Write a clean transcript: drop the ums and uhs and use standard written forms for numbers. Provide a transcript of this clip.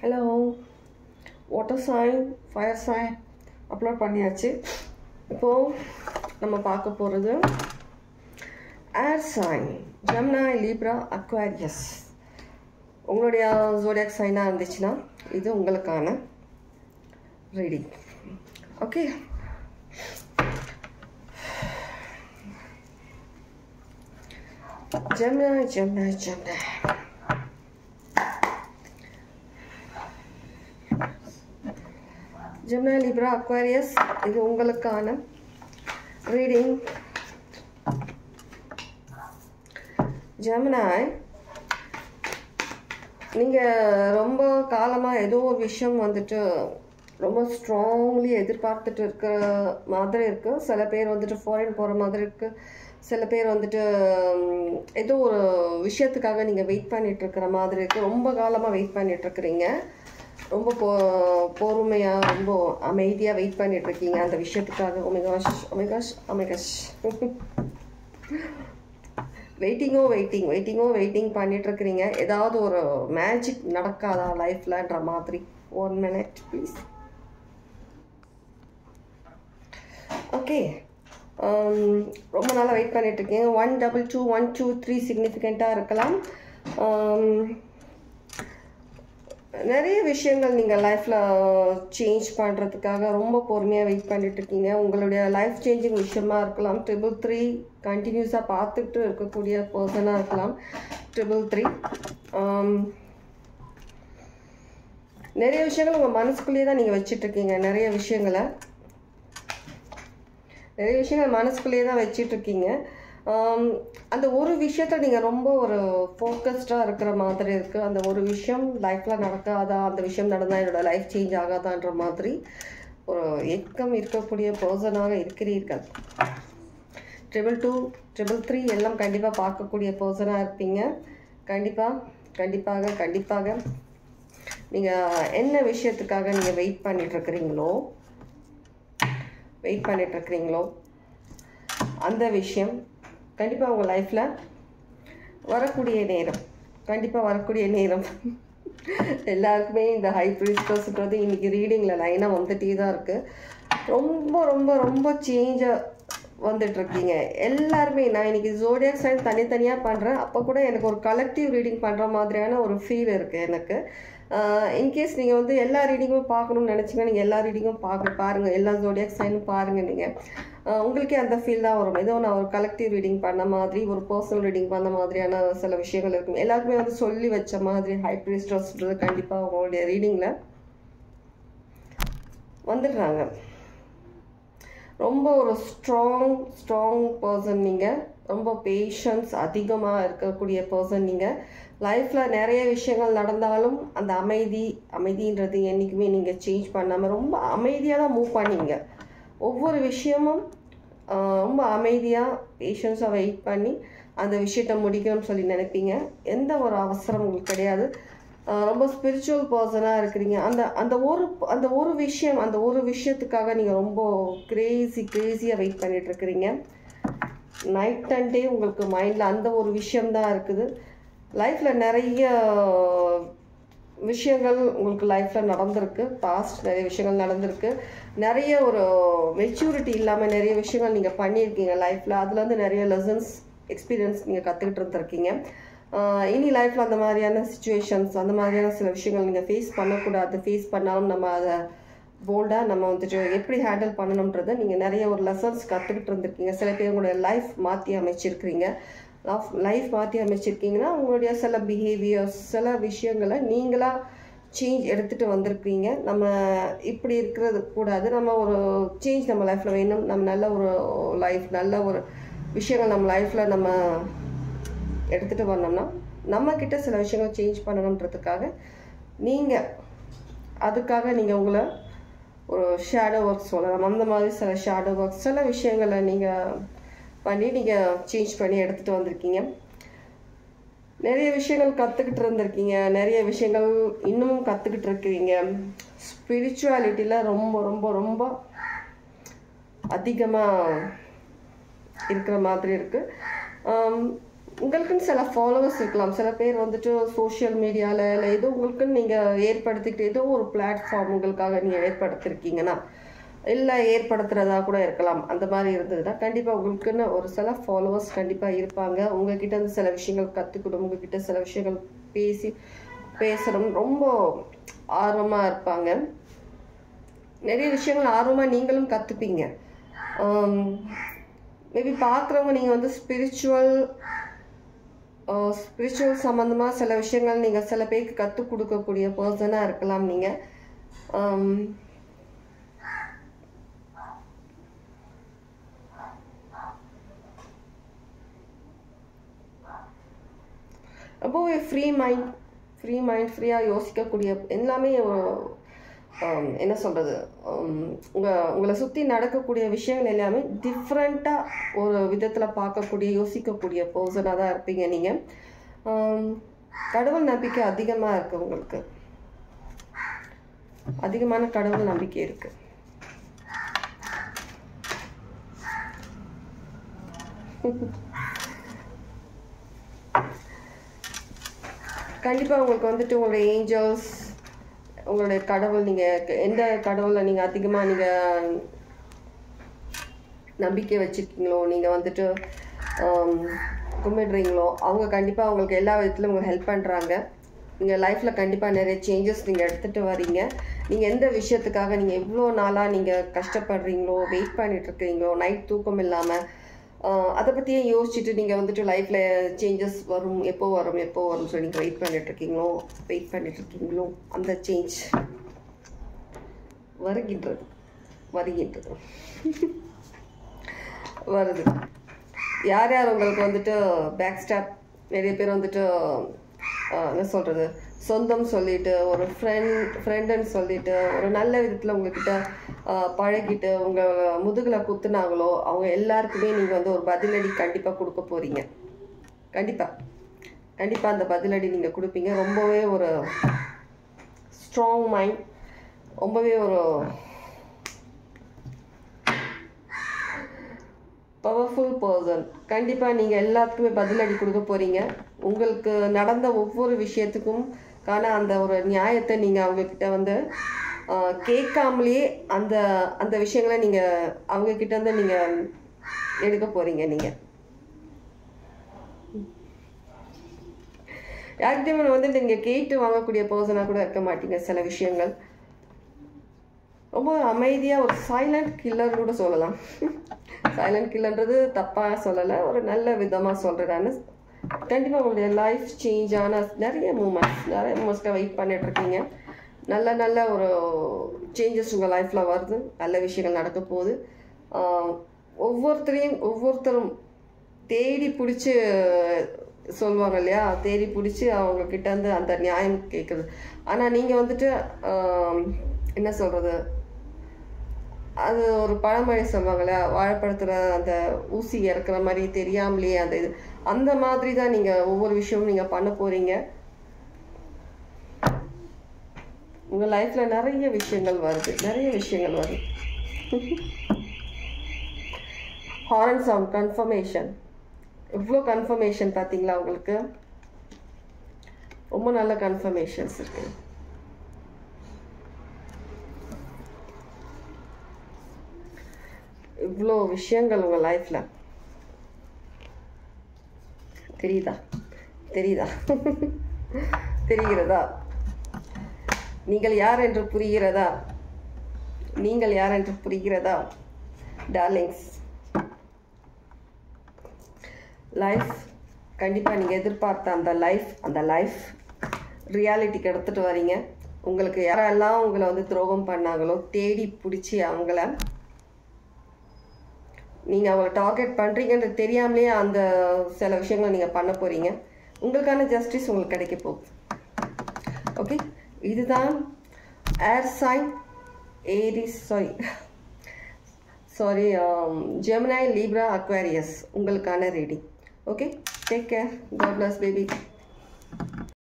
Hello, water sign, fire sign upload பண்ணியாச்சு. இப்போது நம்ம பார்க்க போகிறது air sign, Gemini, Libra, Aquarius. உங்களுடைய ஜோடியாக் சைனாக இருந்துச்சுன்னா இது உங்களுக்கான reading. Okay, Gemini Gemini Gemini Gemini, Libra, Aquarius, இது உங்களுக்கான ரீடிங். ஜெமினி, நீங்கள் ரொம்ப காலமாக ஏதோ ஒரு விஷயம் வந்துட்டு ரொம்ப ஸ்ட்ராங்லி எதிர்பார்த்துட்டு இருக்கிற மாதிரி இருக்குது. சில பேர் வந்துட்டு ஃபாரின் போகிற மாதிரி இருக்குது. சில பேர் வந்துட்டு ஏதோ ஒரு விஷயத்துக்காக நீங்கள் வெயிட் பண்ணிகிட்ருக்கிற மாதிரி இருக்குது. ரொம்ப காலமாக வெயிட் பண்ணிகிட்ருக்குறீங்க. ரொம்ப பொறுமையாக ரொம்ப அமைதியாக வெயிட் பண்ணிகிட்ருக்கீங்க அந்த விஷயத்துக்காக. ஒமேகாஷ் ஒமேகாஷ் ஒமேகாஷ் வெயிட்டிங் பண்ணிகிட்ருக்குறீங்க. ஏதாவது ஒரு மேஜிக் நடக்காதா லைஃப்லன்ற மாதிரி. 1 minute ப்ளீஸ். ஓகே, ரொம்ப நாளாக வெயிட் பண்ணிகிட்ருக்கீங்க. 122 123 சிக்னிஃபிகண்ட்டாக இருக்கலாம். நிறைய விஷயங்கள் நீங்கள் லைஃப்பில் சேஞ்ச் பண்ணுறதுக்காக ரொம்ப பொறுமையாக வெயிட் பண்ணிகிட்ருக்கீங்க. உங்களுடைய லைஃப் சேஞ்சிங் விஷயமா இருக்கலாம். 333 கண்டினியூஸாக பார்த்துட்டு இருக்கக்கூடிய பர்சனாக இருக்கலாம். 333 நிறைய விஷயங்கள் உங்கள் மனசுக்குள்ளேயே தான் நீங்கள் வச்சிட்ருக்கீங்க. நிறைய விஷயங்கள் மனசுக்குள்ளேயே தான் வச்சிட்ருக்கீங்க. அந்த ஒரு விஷயத்தில் நீங்கள் ரொம்ப ஒரு ஃபோக்கஸ்டாக இருக்கிற மாதிரி இருக்குது. அந்த ஒரு விஷயம் லைஃப்பில் நடக்காதா, அந்த விஷயம் நடந்தால் என்னோடய லைஃப் சேஞ்ச் ஆகாதான்ற மாதிரி ஒரு ஏக்கம் இருக்கக்கூடிய பர்சனாக இருக்கிறீர்கள். 222 333 எல்லாம் கண்டிப்பாக பார்க்கக்கூடிய பர்சனாக இருப்பீங்க. கண்டிப்பாக நீங்கள் என்ன விஷயத்துக்காக நீங்கள் வெயிட் பண்ணிகிட்ருக்கிறீங்களோ அந்த விஷயம் கண்டிப்பாக உங்கள் லைஃப்பில் வரக்கூடிய நேரம் எல்லாருக்குமே இந்த ஹை ப்ரீஸ்டர்ஸ்ன்றது இன்றைக்கி ரீடிங்கில் லைனாக வந்துட்டே தான் இருக்குது. ரொம்ப ரொம்ப ரொம்ப சேஞ்சாக வந்துட்டுருக்கீங்க எல்லாருமே. நான் இன்றைக்கி ஜோடியாக் சைன் தனித்தனியாக பண்ணுறேன். அப்போ கூட எனக்கு ஒரு கலெக்டிவ் ரீடிங் பண்ணுற மாதிரியான ஒரு ஃபீல் இருக்குது எனக்கு. இன்கேஸ் நீங்கள் வந்து எல்லா ரீடிங்கும் பார்க்கணும்னு நினச்சிங்கன்னா நீங்கள் எல்லா ரீடிங்கும் பாருங்கள், எல்லா ஜோடியாக் சைனும் பாருங்கள். நீங்கள் உங்களுக்கே அந்த ஃபீல் தான் வரும். ஏதோ நான் ஒரு கலெக்டிவ் ரீடிங் பண்ண மாதிரி, ஒரு பர்சனல் ரீடிங் பண்ண மாதிரியான சில விஷயங்கள் இருக்கும். எல்லாருக்குமே வந்து சொல்லி வச்ச மாதிரி ஹை ப்ரீஸ்டர்ஸ்ன்றது கண்டிப்பாக உங்களுடைய ரீடிங்கில் வந்துடுறாங்க. ரொம்ப ஒரு ஸ்ட்ராங் பர்சன் நீங்கள். ரொம்ப பேஷன்ஸ் அதிகமாக இருக்கக்கூடிய பர்சன் நீங்கள். லைஃப்பில் நிறைய விஷயங்கள் நடந்தாலும் அந்த அமைதின்றது என்றைக்குமே நீங்கள் சேஞ்ச் பண்ணாமல் ரொம்ப அமைதியாக தான் மூவ் பண்ணீங்க. ஒவ்வொரு விஷயமும் ரொம்ப அமைதியாக பேஷன்ஸாக வெயிட் பண்ணி அந்த விஷயத்தை முடிக்கணும்னு சொல்லி நினைப்பீங்க. எந்த ஒரு அவசரம் உங்களுக்கு கிடையாது. ரொம்ப ஸ்பிரிச்சுவல் பர்சனாக இருக்கிறீங்க. அந்த ஒரு விஷயத்துக்காக நீங்கள் ரொம்ப க்ரேஸியாக வெயிட் பண்ணிகிட்ருக்கிறீங்க. நைட் அண்ட் டே உங்களுக்கு மைண்டில் அந்த ஒரு விஷயம்தான் இருக்குது. லைஃப்பில் நிறைய விஷயங்கள் உங்களுக்கு லைஃப்பில் நடந்திருக்கு. பாஸ்ட் நிறைய விஷயங்கள் நடந்திருக்கு. நிறைய ஒரு மெச்சூரிட்டி இல்லாமல் நிறைய விஷயங்கள் நீங்கள் பண்ணியிருக்கீங்க லைஃப்பில். அதுலேருந்து நிறைய லெசன்ஸ் எக்ஸ்பீரியன்ஸ் நீங்கள் கற்றுக்கிட்டு இருந்திருக்கீங்க. இனி லைஃப்பில் அந்த மாதிரியான சிச்சுவேஷன்ஸ், அந்த மாதிரியான சில விஷயங்கள் நீங்கள் ஃபேஸ் பண்ணக்கூடாது. ஃபேஸ் பண்ணாலும் நம்ம அதை போல்டாக நம்ம வந்துட்டு எப்படி ஹேண்டில் பண்ணணுன்றதை நீங்கள் நிறைய ஒரு லெசன்ஸ் கற்றுக்கிட்டு இருந்திருக்கீங்க. சில பேர் உங்களுடைய லைஃப் மாற்றி அமைச்சிருக்கீங்கன்னா உங்களுடைய சில பிஹேவியர்ஸ், சில விஷயங்களை நீங்களாக சேஞ்ச் எடுத்துகிட்டு வந்திருக்கீங்க. நம்ம இப்படி இருக்கிறது கூடாது, நம்ம ஒரு சேஞ்ச் நம்ம லைஃப்பில் வேணும், நம்ம நல்ல ஒரு லைஃப், நல்ல ஒரு விஷயங்கள் நம்ம லைஃப்பில் நம்ம எடுத்துகிட்டு வந்தோம்னா நம்மக்கிட்ட சில விஷயங்கள் சேஞ்ச் பண்ணணுன்றதுக்காக அதுக்காக நீங்கள் உங்களை ஒரு ஷேடோ ஒர்க் சொல்லலாம். அந்த மாதிரி சில ஷேடோ ஒர்க், சில விஷயங்களை நீங்கள் பண்ணி நீங்கள் சேஞ்ச் பண்ணி எடுத்துகிட்டு வந்திருக்கீங்க. நிறைய விஷயங்கள் கற்றுக்கிட்டு இருந்திருக்கீங்க. நிறைய விஷயங்கள் இன்னமும் கற்றுக்கிட்டு இருக்கிறீங்க. ஸ்பிரிச்சுவாலிட்டியில் ரொம்ப ரொம்ப ரொம்ப அதிகமாக இருக்கிற மாதிரி இருக்குது. உங்களுக்குன்னு சில ஃபாலோவர்ஸ் இருக்கலாம். சில பேர் வந்துட்டு சோஷியல் மீடியாவில் இல்லை ஏதோ உங்களுக்குன்னு நீங்கள் ஏற்படுத்திக்கிட்டு ஏதோ ஒரு பிளாட்ஃபார்ம் உங்களுக்காக நீங்கள் ஏற்படுத்திருக்கீங்கன்னா, இல்லை ஏற்படுத்துகிறதா கூட இருக்கலாம். அந்த மாதிரி இருந்ததுன்னா கண்டிப்பாக உங்களுக்குன்னு ஒரு சில ஃபாலோவர்ஸ் கண்டிப்பாக இருப்பாங்க. உங்ககிட்ட இருந்து சில விஷயங்கள் கற்றுக்கணும், உங்ககிட்ட சில விஷயங்கள் பேசணும் ரொம்ப ஆர்வமாக இருப்பாங்க. நிறைய விஷயங்கள் ஆர்வமாக நீங்களும் கற்றுப்பீங்க. மேபி பார்க்குறவங்க நீங்கள் வந்து ஸ்பிரிச்சுவல் சம்மந்தமாக சில விஷயங்கள் நீங்கள் சில பேருக்கு கற்றுக் கொடுக்கக்கூடிய பர்சனாக இருக்கலாம். நீங்கள் ரொம்பவே ஃப்ரீயாக யோசிக்கக்கூடிய எல்லாமே என்ன சொல்கிறது, உங்களை சுற்றி நடக்கக்கூடிய விஷயங்கள் எல்லாமே டிஃப்ரெண்ட்டாக ஒரு விதத்தில் பார்க்கக்கூடிய யோசிக்கக்கூடிய பர்சனாக தான் இருப்பீங்க நீங்கள். கடவுள் நம்பிக்கை அதிகமாக இருக்குது, உங்களுக்கு அதிகமான கடவுள் நம்பிக்கை இருக்குது. கண்டிப்பாக உங்களுக்கு வந்துட்டு உங்களுடைய ஏஞ்சல்ஸ், உங்களுடைய கடவுள், நீங்கள் எந்த கடவுளை நீங்கள் அதிகமாக நீங்கள் நம்பிக்கை வச்சுருக்கீங்களோ, நீங்கள் வந்துட்டு கும்பிடுறீங்களோ, அவங்க கண்டிப்பாக உங்களுக்கு எல்லா விதத்துலையும் உங்களுக்கு ஹெல்ப் பண்ணுறாங்க. நீங்கள் லைஃப்பில் கண்டிப்பாக நிறைய சேஞ்சஸ் நீங்கள் எடுத்துகிட்டு வரீங்க. நீங்கள் எந்த விஷயத்துக்காக நீங்கள் எவ்வளோ நாளாக நீங்கள் கஷ்டப்படுறீங்களோ, வெயிட் பண்ணிகிட்ருக்கீங்களோ, நைட் தூக்கம் இல்லாமல் அதை பற்றியே யோசிச்சுட்டு நீங்கள் வந்துட்டு லைஃப்பில் சேஞ்சஸ் வரும், எப்போ வரும்னு சொல்லி நீங்கள் வெயிட் பண்ணிகிட்ருக்கீங்களோ அந்த சேஞ்ச் வருது யார் யார் உங்களுக்கு வந்துட்டு பேக் ஸ்டாப், நிறைய பேர் வந்துட்டு என்ன சொல்கிறது, சொந்தம் சொல்லிட்டு, ஒரு ஃப்ரெண்டுன்னு சொல்லிட்டு, ஒரு நல்ல விதத்தில் உங்ககிட்ட பழகிட்டு உங்கள் முதுகில் குத்துனாங்களோ, அவங்க எல்லாருக்குமே நீங்கள் வந்து ஒரு பதிலடி கண்டிப்பாக கொடுக்க போகிறீங்க. கண்டிப்பாக அந்த பதிலடி நீங்கள் கொடுப்பீங்க. ரொம்பவே ஒரு ஸ்ட்ராங் மைண்ட், ரொம்பவே ஒரு பவர்ஃபுல் பர்சன். கண்டிப்பாக நீங்கள் எல்லாத்துக்குமே பதிலடி கொடுக்க போகிறீங்க. உங்களுக்கு நடந்த ஒவ்வொரு விஷயத்துக்கும் அந்த ஒரு நியாயத்தை நீங்கள் அவங்கக்கிட்ட வந்து கேட்காமலேயே அந்த விஷயங்களை நீங்கள் அவங்கக்கிட்ட வந்து நீங்கள் எடுக்க போகிறீங்க. நீங்கள் யார்கிட்டையும் வந்து நீங்கள் கேட்டு வாங்கக்கூடிய பர்சனாக கூட இருக்க மாட்டீங்க. சில விஷயங்கள் ரொம்ப அமைதியாக ஒரு சைலண்ட் கில்லர் கூட சொல்லலாம். சைலண்ட் கில்லர்ன்றது தப்பாக சொல்லலை, ஒரு நல்ல விதமாக சொல்கிறேன். கண்டிப்பாக உங்களுடைய லைஃப் சேஞ்ச் ஆன நிறைய மூமெண்ட்ஸ்க்காக வெயிட் பண்ணிகிட்ருக்கீங்க. நல்ல ஒரு சேஞ்சஸ் உங்கள் லைஃப்பில் வருது, நல்ல விஷயங்கள் நடக்க போகுது. ஒவ்வொருத்தரும் தேடி பிடிச்சி சொல்லுவாங்க இல்லையா, தேடி பிடிச்சி அவங்கக்கிட்ட வந்து அந்த நியாயம் கேட்குறது. ஆனால் நீங்கள் வந்துட்டு என்ன சொல்கிறது, அது ஒரு பழமொழி சொல்லுவாங்கள்ல, வாழைப்பழத்தில் அந்த ஊசி இறக்குற மாதிரி தெரியாமலேயே அந்த மாதிரி தான் நீங்கள் ஒவ்வொரு விஷயமும் நீங்கள் பண்ண போகிறீங்க. உங்கள் லைஃப்பில் நிறைய விஷயங்கள் வருது. ஹாரன் சவுண்ட் கன்ஃபர்மேஷன், எவ்வளோ கன்ஃபர்மேஷன் பார்த்தீங்களா? உங்களுக்கு ரொம்ப நல்ல கன்ஃபர்மேஷன்ஸ் இருக்கு. இவ்வளோ விஷயங்கள் உங்கள் லைஃப்பில் தெரிகிறதா? நீங்கள் யார் என்று புரிகிறதா டார்லிங்ஸ்? லைஃப் கண்டிப்பாக நீங்கள் எதிர்பார்த்த அந்த லைஃப் ரியாலிட்டிக்கு எடுத்துகிட்டு வரீங்க. உங்களுக்கு யாரெல்லாம் உங்களை வந்து துரோகம் பண்ணாங்களோ தேடி பிடிச்சி அவங்கள நீங்கள் அவங்களை டார்கெட் பண்ணுறீங்கன்றது தெரியாமலேயே அந்த சில விஷயங்களை நீங்கள் பண்ண போகிறீங்க. உங்களுக்கான ஜஸ்டிஸ் உங்களுக்கு கிடைக்க போகுது. ஓகே, இதுதான் air sign Gemini, Libra, Aquarius உங்களுக்கான reading. Okay, take care. God bless baby.